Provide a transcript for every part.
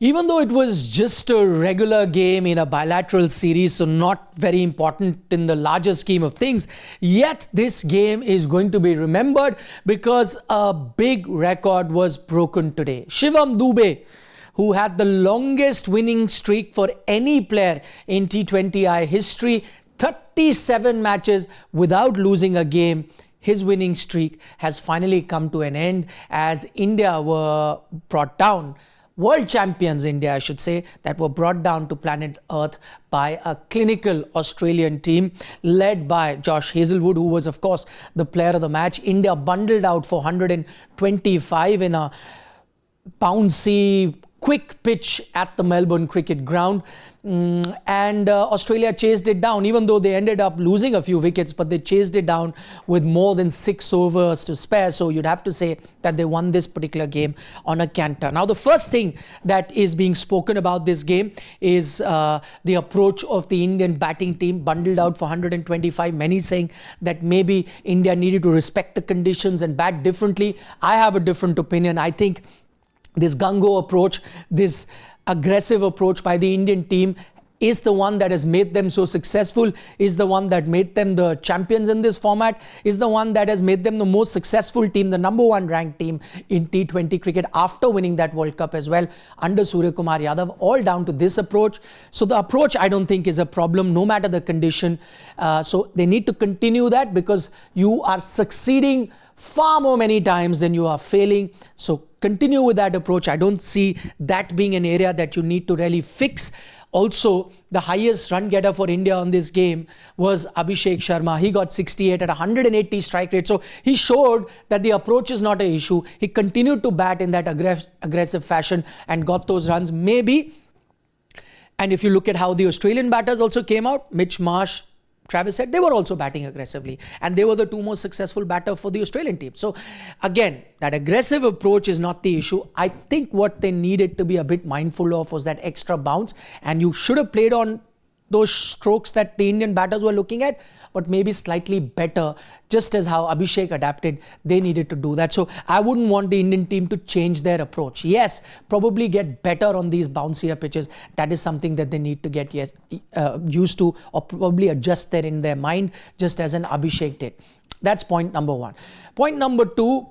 Even though it was just a regular game in a bilateral series, so not very important in the larger scheme of things, yet this game is going to be remembered because a big record was broken today. Shivam Dube, who had the longest winning streak for any player in T20I history, 37 matches without losing a game. His winning streak has finally come to an end as India were brought down. World champions India, I should say, that were brought down to planet Earth by a clinical Australian team led by Josh Hazlewood, who was, of course, the player of the match. India bundled out for 125 in a bouncy, quick pitch at the Melbourne Cricket Ground. And Australia chased it down, even though they ended up losing a few wickets, but they chased it down with more than 6 overs to spare. So you'd have to say that they won this particular game on a canter. Now, the first thing that is being spoken about this game is the approach of the Indian batting team, bundled out for 125. Many saying that maybe India needed to respect the conditions and bat differently. I have a different opinion. I think this gung-ho approach, this aggressive approach by the Indian team is the one that has made them so successful, is the one that made them the champions in this format, is the one that has made them the most successful team, the number 1 ranked team in T20 cricket after winning that World Cup as well under Surya Kumar Yadav, all down to this approach. So the approach, I don't think, is a problem no matter the condition. So they need to continue that because you are succeeding far more many times than you are failing. So continue with that approach. I don't see that being an area that you need to really fix. Also, the highest run getter for India on this game was Abhishek Sharma. He got 68 at 180 strike rate. So he showed that the approach is not an issue. He continued to bat in that aggressive fashion and got those runs. Maybe, and if you look at how the Australian batters also came out, Mitch Marsh, Travis Head, they were also batting aggressively, and they were the 2 most successful batters for the Australian team. So again, that aggressive approach is not the issue. I think what they needed to be a bit mindful of was that extra bounce, and you should have played on those strokes that the Indian batters were looking at, but maybe slightly better, just as how Abhishek adapted, they needed to do that. So I wouldn't want the Indian team to change their approach. Yes, probably get better on these bouncier pitches. That is something that they need to get used to, or probably adjust that in their mind, just as an Abhishek did. That's point number 1. Point number 2,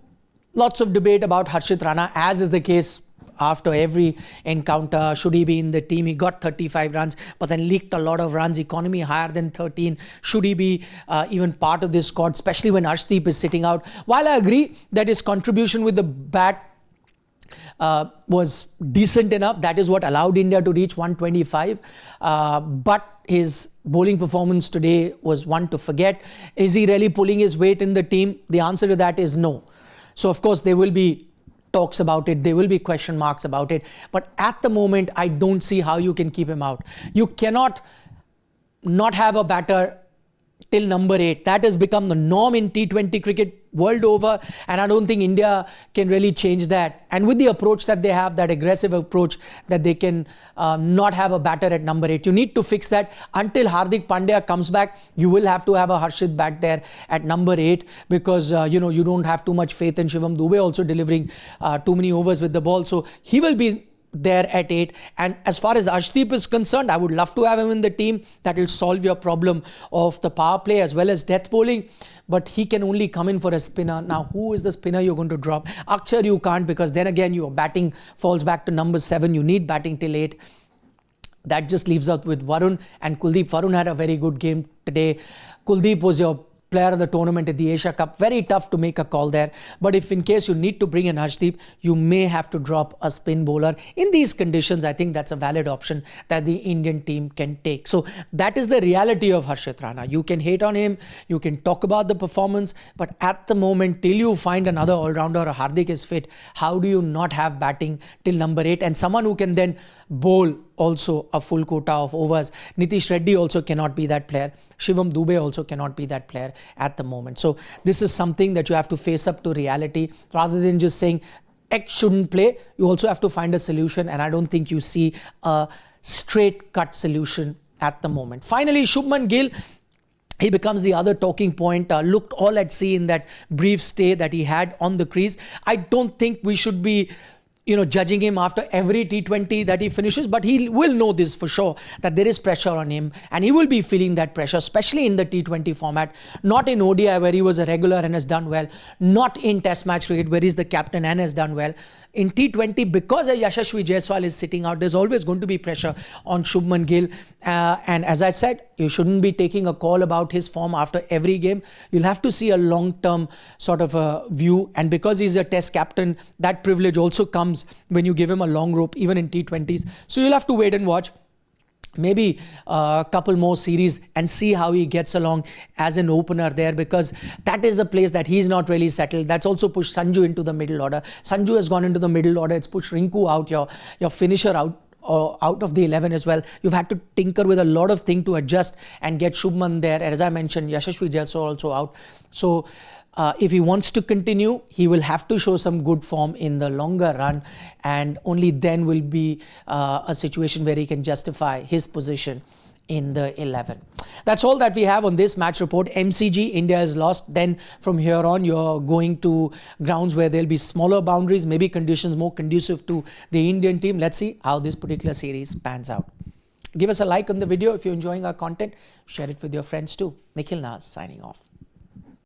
lots of debate about Harshit Rana, as is the case after every encounter. Should he be in the team? He got 35 runs, but then leaked a lot of runs, economy higher than 13. Should he be even part of this squad, especially when Arshdeep is sitting out? While I agree that his contribution with the bat was decent enough, that is what allowed India to reach 125. But his bowling performance today was one to forget. Is he really pulling his weight in the team? The answer to that is no. So of course there will be talks about it, there will be question marks about it, but at the moment I don't see how you can keep him out. You cannot not have a batter till number 8. That has become the norm in T20 cricket world over, and I don't think India can really change that. And with the approach that they have, that aggressive approach, that they can not have a batter at number 8. You need to fix that. Until Hardik Pandya comes back, you will have to have a Harshit bat there at number 8 because you don't have too much faith in Shivam Dube also delivering too many overs with the ball. So he will be there at 8. And as far as Arshdeep is concerned, I would love to have him in the team. That will solve your problem of the power play as well as death bowling, but he can only come in for a spinner. Now, who is the spinner you're going to drop? Akshar you can't, because then again your batting falls back to number 7. You need batting till 8. That just leaves out with Varun and Kuldeep. Varun had a very good game today. Kuldeep was your player of the tournament at the Asia Cup. Very tough to make a call there. But if in case you need to bring in Arshdeep, you may have to drop a spin bowler. In these conditions, I think that's a valid option that the Indian team can take. So that is the reality of Harshit Rana. You can hate on him, you can talk about the performance, but at the moment, till you find another all-rounder or Hardik is fit, how do you not have batting till number 8 and someone who can then bowl also a full quota of overs? Nitish Reddy also cannot be that player. Shivam Dube also cannot be that player at the moment. So this is something that you have to face up to reality rather than just saying X shouldn't play. You also have to find a solution, and I don't think you see a straight cut solution at the moment. Finally, Shubman Gill, he becomes the other talking point. Looked all at sea in that brief stay that he had on the crease. I don't think we should be judging him after every T20 that he finishes, but he will know this for sure, that there is pressure on him and he will be feeling that pressure, especially in the T20 format, not in ODI where he was a regular and has done well, not in Test match cricket where he's the captain and has done well. In T20, because Yashasvi Jaiswal is sitting out, there's always going to be pressure on Shubman Gill. And as I said, you shouldn't be taking a call about his form after every game. You'll have to see a long-term sort of a view. And because he's a Test captain, that privilege also comes when you give him a long rope, even in T20s. So you'll have to wait and watch. Maybe a couple more series and see how he gets along as an opener there, because that is a place that he's not really settled. That's also pushed Sanju into the middle order. Sanju has gone into the middle order. It's pushed Rinku out, your finisher out of the 11 as well. You've had to tinker with a lot of things to adjust and get Shubman there. As I mentioned, Yashasvi Jaiswal also out. So if he wants to continue, he will have to show some good form in the longer run, and only then will be a situation where he can justify his position in the 11. That's all that we have on this match report. MCG, India has lost. Then from here on, you're going to grounds where there'll be smaller boundaries, maybe conditions more conducive to the Indian team. Let's see how this particular series pans out. Give us a like on the video if you're enjoying our content. Share it with your friends too. Nikhil Naz signing off.